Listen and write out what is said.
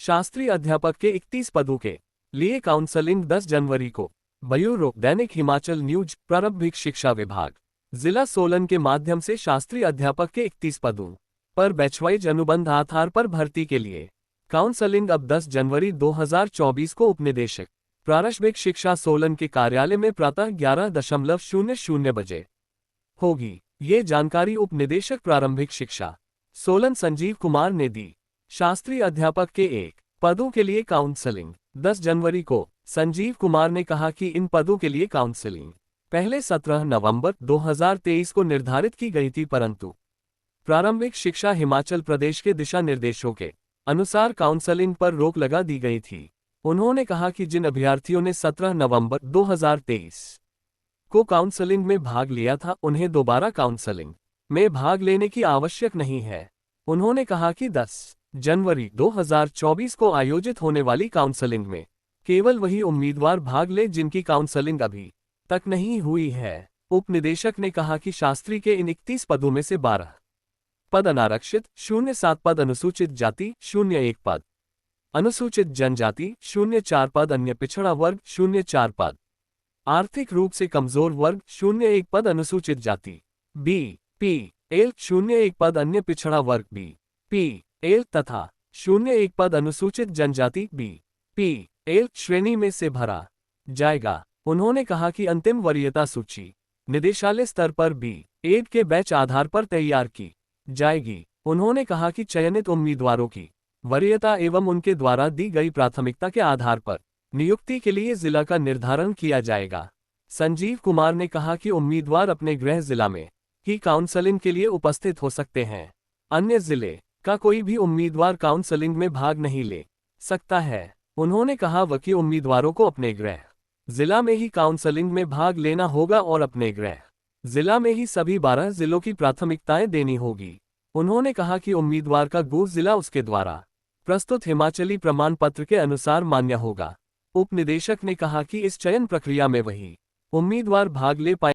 शास्त्री अध्यापक के 31 पदों के लिए काउंसलिंग 10 जनवरी को। ब्यूरो दैनिक हिमाचल न्यूज। प्रारंभिक शिक्षा विभाग जिला सोलन के माध्यम से शास्त्री अध्यापक के 31 पदों पर बैचवाइज अनुबंध आधार पर भर्ती के लिए काउंसलिंग अब 10 जनवरी 2024 को उपनिदेशक प्रारंभिक शिक्षा सोलन के कार्यालय में प्रातः 11:00 बजे होगी। ये जानकारी उपनिदेशक प्रारंभिक शिक्षा सोलन संजीव कुमार ने दी। शास्त्री अध्यापक के 1 पदों के लिए काउंसलिंग 10 जनवरी को। संजीव कुमार ने कहा कि इन पदों के लिए काउंसलिंग पहले 17 नवंबर 2023 को निर्धारित की गई थी, परंतु प्रारंभिक शिक्षा हिमाचल प्रदेश के दिशा निर्देशों के अनुसार काउंसलिंग पर रोक लगा दी गई थी। उन्होंने कहा कि जिन अभ्यर्थियों ने 17 नवंबर 2023 को काउंसलिंग में भाग लिया था, उन्हें दोबारा काउंसलिंग में भाग लेने की आवश्यक नहीं है। उन्होंने कहा कि 10 जनवरी 2024 को आयोजित होने वाली काउंसलिंग में केवल वही उम्मीदवार भाग ले जिनकी काउंसलिंग अभी तक नहीं हुई है। उपनिदेशक ने कहा कि शास्त्री के इन 31 पदों में से 12 पद अनारक्षित, 07 पद अनुसूचित जाति, 01 पद अनुसूचित जनजाति, 04 पद अन्य पिछड़ा वर्ग, 04 पद आर्थिक रूप से कमजोर वर्ग, 01 पद अनुसूचित जाति BPL, 01 पद अन्य पिछड़ा वर्ग BPL तथा 01 पद अनुसूचित जनजाति BPL श्रेणी में से भरा जाएगा। उन्होंने कहा कि अंतिम वरीयता सूची निदेशालय स्तर पर B.Ed के बैच आधार पर तैयार की जाएगी। उन्होंने कहा कि चयनित उम्मीदवारों की वरीयता एवं उनके द्वारा दी गई प्राथमिकता के आधार पर नियुक्ति के लिए जिला का निर्धारण किया जाएगा। संजीव कुमार ने कहा कि उम्मीदवार अपने गृह जिला में ही काउंसलिंग के लिए उपस्थित हो सकते हैं। अन्य जिले का कोई भी उम्मीदवार काउंसलिंग में भाग नहीं ले सकता है। उन्होंने कहा कि उम्मीदवारों को अपने गृह जिला में ही काउंसलिंग में भाग लेना होगा और अपने गृह जिला में ही सभी 12 जिलों की प्राथमिकताएं देनी होगी। उन्होंने कहा कि उम्मीदवार का गृह जिला उसके द्वारा प्रस्तुत हिमाचली प्रमाण पत्र के अनुसार मान्य होगा। उपनिदेशक ने कहा कि इस चयन प्रक्रिया में वही उम्मीदवार भाग ले पाए